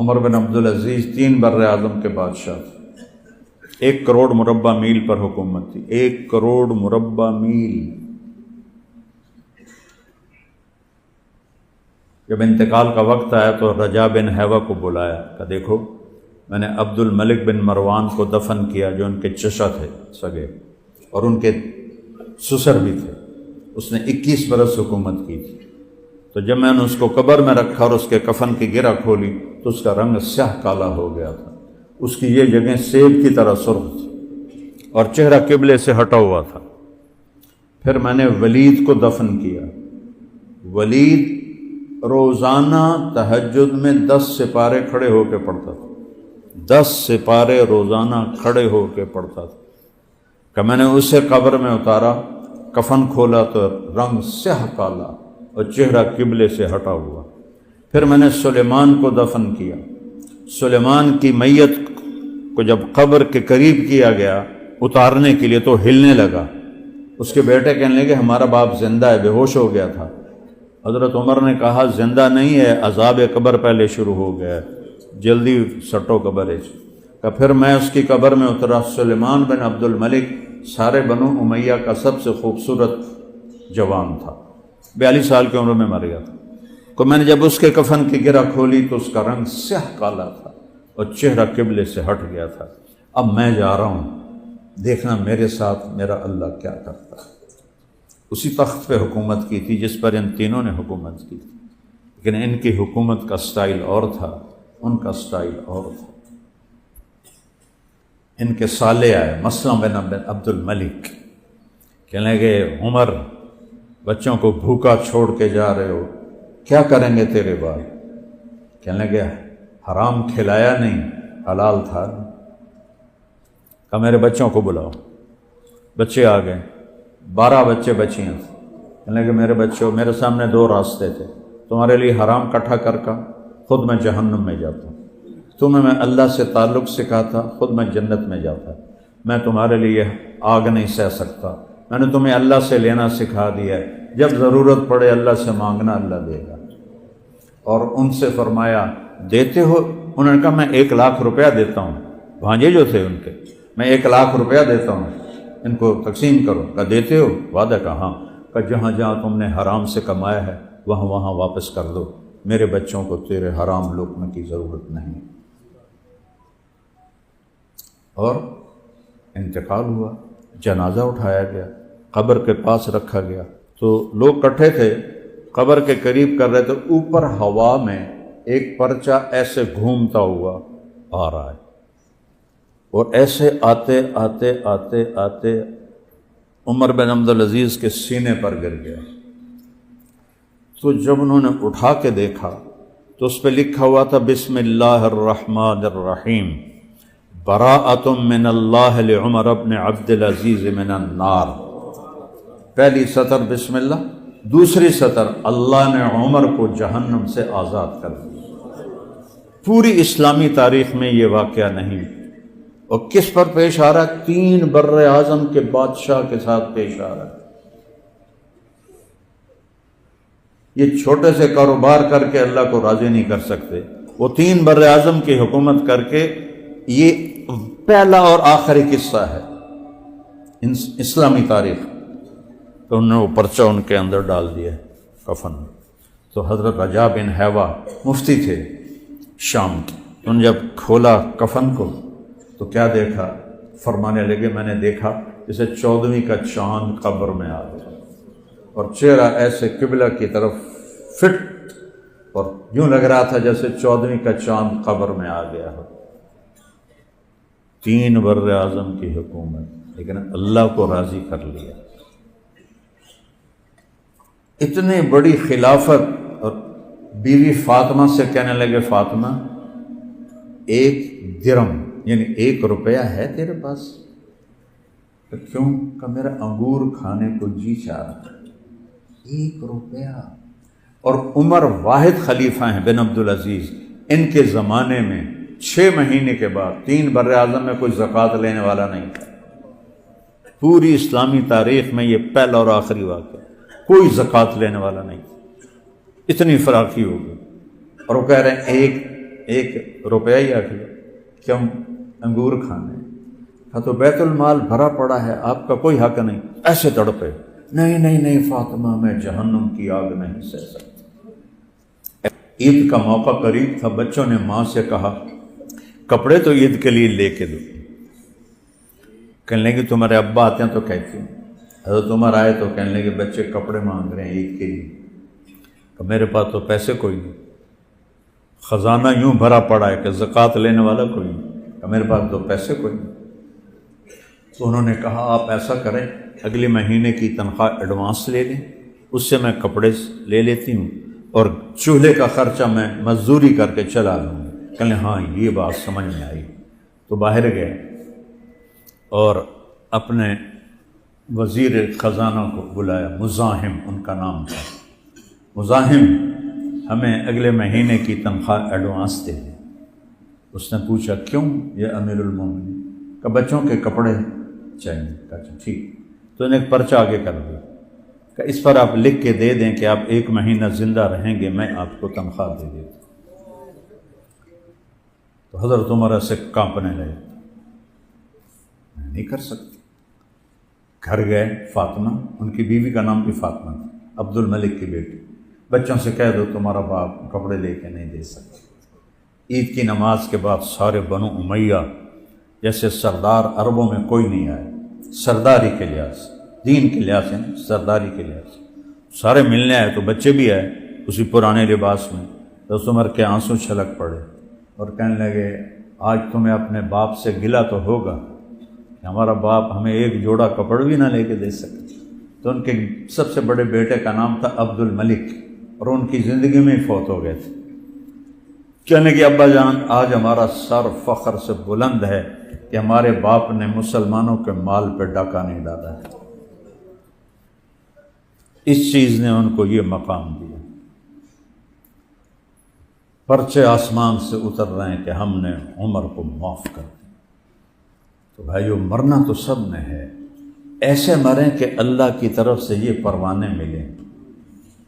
عمر بن عبدالعزیز 3 بر اعظم کے بادشاہ تھے، 1 کروڑ مربع میل پر حکومت تھی، 1 کروڑ مربع میل۔ جب انتقال کا وقت آیا تو رجا بن حیوہ کو بلایا کہ دیکھو میں نے عبد الملک بن مروان کو دفن کیا جو ان کے چچا تھے سگے، اور ان کے سسر بھی تھے، اس نے 21 برس حکومت کی تھی۔ تو جب میں نے اس کو قبر میں رکھا اور اس کے کفن کی گرہ کھولی تو اس کا رنگ سیاہ کالا ہو گیا تھا، اس کی یہ جگہیں سیب کی طرح سرخ تھی اور چہرہ قبلے سے ہٹا ہوا تھا۔ پھر میں نے ولید کو دفن کیا۔ ولید روزانہ تہجد میں 10 سپارے کھڑے ہو کے پڑھتا تھا، 10 سپارے روزانہ کھڑے ہو کے پڑھتا تھا کہ میں نے اسے قبر میں اتارا، کفن کھولا تو رنگ سیاہ کالا اور چہرہ قبلے سے ہٹا ہوا۔ پھر میں نے سلیمان کو دفن کیا۔ سلیمان کی میت کو جب قبر کے قریب کیا گیا اتارنے کے لیے تو ہلنے لگا، اس کے بیٹے کہنے لگے ہمارا باپ زندہ ہے، بے ہوش ہو گیا تھا۔ حضرت عمر نے کہا زندہ نہیں ہے، عذاب قبر پہلے شروع ہو گیا ہے، جلدی سٹو قبر ہے۔ کہ پھر میں اس کی قبر میں اترا۔ سلیمان بن عبد الملک سارے بنو امیہ کا سب سے خوبصورت جوان تھا، 42 سال کی عمر میں مر گیا تھا۔ تو میں نے جب اس کے کفن کی گرہ کھولی تو اس کا رنگ سیاہ کالا تھا اور چہرہ قبلے سے ہٹ گیا تھا۔ اب میں جا رہا ہوں، دیکھنا میرے ساتھ میرا اللہ کیا کرتا ہے۔ اسی تخت پہ حکومت کی تھی جس پر ان تینوں نے حکومت کی تھی، لیکن ان کی حکومت کا سٹائل اور تھا، ان کا سٹائل اور تھا۔ ان کے سالے آئے، مسلم بن عبد الملک، کہنے لگے عمر بچوں کو بھوکا چھوڑ کے جا رہے ہو، کیا کریں گے تیرے بعد؟ کہنے لگے حرام کھلایا نہیں، حلال تھا۔ کہا میرے بچوں کو بلاؤ۔ بچے آ گئے، 12 بچے بچیاں تھے۔ کہنے لگے میرے بچوں، میرے سامنے 2 راستے تھے، تمہارے لیے حرام اکٹھا کر کا، خود میں جہنم میں جاتا ہوں، تمہیں میں اللہ سے تعلق سکھاتا، خود میں جنت میں جاتا۔ میں تمہارے لیے آگ نہیں سہ سکتا، میں نے تمہیں اللہ سے لینا سکھا دیا ہے، جب ضرورت پڑے اللہ سے مانگنا، اللہ دے گا۔ اور ان سے فرمایا دیتے ہو؟ انہوں نے کہا میں 1 لاکھ روپیہ دیتا ہوں، بھانجے جو تھے ان کے، میں 1 لاکھ روپیہ دیتا ہوں، ان کو تقسیم کرو۔ کہا دیتے ہو؟ وعدہ کہا ہاں۔ کہ جہاں جہاں تم نے حرام سے کمایا ہے وہاں وہاں واپس کر دو، میرے بچوں کو تیرے حرام لقمے کی ضرورت نہیں۔ اور انتقال ہوا، جنازہ اٹھایا گیا، قبر کے پاس رکھا گیا تو لوگ کٹھے تھے، قبر کے قریب کر رہے تھے، اوپر ہوا میں ایک پرچہ ایسے گھومتا ہوا آ رہا ہے، اور ایسے آتے آتے آتے آتے عمر بن عبدالعزیز کے سینے پر گر گیا۔ تو جب انہوں نے اٹھا کے دیکھا تو اس پہ لکھا ہوا تھا بسم اللہ الرحمن الرحیم، براءۃ من اللہ لعمر بن عبدالعزیز من النار۔ پہلی سطر بسم اللہ، دوسری سطر اللہ نے عمر کو جہنم سے آزاد کر دیا۔ پوری اسلامی تاریخ میں یہ واقعہ نہیں، اور کس پر پیش آ رہا ہے؟ 3 بر اعظم کے بادشاہ کے ساتھ پیش آ رہا ہے۔ یہ چھوٹے سے کاروبار کر کے اللہ کو راضی نہیں کر سکتے، وہ 3 بر اعظم کی حکومت کر کے، یہ پہلا اور آخری قصہ ہے اسلامی تاریخ۔ تو انہوں نے وہ پرچہ ان کے اندر ڈال دیا کفن۔ تو حضرت رجا بن حیوہ مفتی تھے شام کے، انہوں نے جب کھولا کفن کو تو کیا دیکھا؟ فرمانے لگے میں نے دیکھا جیسے 14ویں کا چاند قبر میں آ گیا، اور چہرہ ایسے قبلہ کی طرف فٹ، اور یوں لگ رہا تھا جیسے 14ویں کا چاند قبر میں آ گیا ہو۔ 3 بر اعظم کی حکومت، لیکن اللہ کو راضی کر لیا۔ اتنی بڑی خلافت، اور بیوی فاطمہ سے کہنے لگے فاطمہ 1 درم یعنی 1 روپیہ ہے تیرے پاس؟ کہ کیوں؟ کہ میرا انگور کھانے کو جی چاہ رہا ہے۔ 1 روپیہ۔ اور عمر واحد خلیفہ ہیں بن عبدالعزیز، ان کے زمانے میں 6 مہینے کے بعد 3 بر اعظم میں کوئی زکوٰۃ لینے والا نہیں تھا۔ پوری اسلامی تاریخ میں یہ پہلا اور آخری واقعہ، کوئی زکوٰۃ لینے والا نہیں، اتنی فراخی ہو گئی۔ اور وہ کہہ رہے ہیں 1 روپیہ ہی آ گیا، کیوں؟ انگور کھانے۔ کہا تو بیت المال بھرا پڑا ہے، آپ کا کوئی حق نہیں۔ ایسے تڑپے، نہیں نہیں نہیں فاطمہ، میں جہنم کی آگ نہیں سہ سکتی۔ عید کا موقع قریب تھا، بچوں نے ماں سے کہا کپڑے تو عید کے لیے لے کے دو۔ کہنے لگے تمہارے ابا آتے ہیں تو کہتی ہوں، حضرت عمر آئے تو کہنے لگے بچے کپڑے مانگ رہے ہیں عید کے لیے۔ کہ میرے پاس تو پیسے کوئی نہیں، خزانہ یوں بھرا پڑا ہے کہ زکوٰۃ لینے والا کوئی نہیں، کہ میرے پاس تو پیسے کوئی نہیں۔ تو انہوں نے کہا آپ ایسا کریں، اگلے مہینے کی تنخواہ ایڈوانس لے لیں، اس سے میں کپڑے لے لیتی ہوں اور چولہے کا خرچہ میں مزدوری کر کے چلا لوں گی۔ کہنے ہاں یہ بات سمجھ میں آئی۔ تو باہر گئے اور اپنے وزیر خزانہ کو بلایا، مزاحم ان کا نام تھا، مزاحم ہمیں اگلے مہینے کی تنخواہ ایڈوانس دے دیں۔ اس نے پوچھا کیوں یہ امیر المومنین؟ کہ بچوں کے کپڑے چاہیے۔ کہا ٹھیک۔ تو انہیں ایک پرچہ آگے کر دیا کہ اس پر آپ لکھ کے دے دیں کہ آپ 1 مہینہ زندہ رہیں گے، میں آپ کو تنخواہ دے دیتا۔ تو حضرت عمر سے کانپنے لگے، میں نہیں کر سکتی۔ گھر گئے، فاطمہ ان کی بیوی کا نام بھی فاطمہ تھا، عبد الملک کی بیٹی، بچوں سے کہہ دو تمہارا باپ کپڑے لے کے نہیں دے سکتے۔ عید کی نماز کے بعد سارے بنو امیہ جیسے سردار عربوں میں کوئی نہیں آئے، سرداری کے لحاظ سے، دین کے لحاظ سے نہیں، سرداری کے لحاظ سے سارے ملنے آئے۔ تو بچے بھی آئے اسی پرانے لباس میں۔ تو عمر کے آنسو چھلک پڑے اور کہنے لگے آج تمہیں اپنے باپ سے گلہ تو ہوگا کہ ہمارا باپ ہمیں ایک جوڑا کپڑ بھی نہ لے کے دے سکے۔ تو ان کے سب سے بڑے بیٹے کا نام تھا عبد الملک، اور ان کی زندگی میں ہی فوت ہو گئے تھے۔ کہنے کہ ابا جان آج ہمارا سر فخر سے بلند ہے کہ ہمارے باپ نے مسلمانوں کے مال پہ ڈاکہ نہیں ڈالا ہے۔ اس چیز نے ان کو یہ مقام دیا۔ پرچے آسمان سے اتر رہے ہیں کہ ہم نے عمر کو معاف کر دیا۔ تو بھائیو مرنا تو سب نے ہے، ایسے مریں کہ اللہ کی طرف سے یہ پروانے ملیں،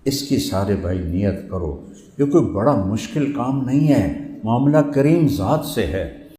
اس کی سارے بھائی نیت کرو۔ یہ کوئی بڑا مشکل کام نہیں ہے، معاملہ کریم ذات سے ہے۔